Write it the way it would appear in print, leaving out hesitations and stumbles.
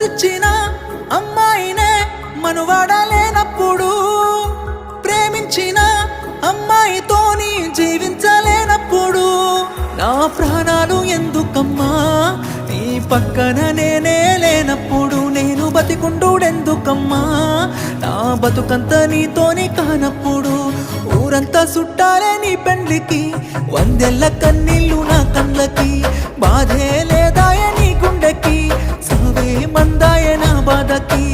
ఇచ్చిన అమ్మాయినే మనువాడలేనప్పుడు ప్రేమించిన అమ్మాయితోని జీవించలేనప్పుడు నా ప్రాణాలు ఎందుకమ్మా నీ పక్కన నేనే లేనప్పుడు నేను బతికుండుడెందుకమ్మా నా బతుకంత నీతోని కానప్పుడు ఊరంతా చుట్టాలే నీ పెండ్లికి వందెల్ల కన్నీళ్ళు నా కళ్ళకి బాధే లేదాయ నీ గుండెకి సవే మందాయ నా బాధకి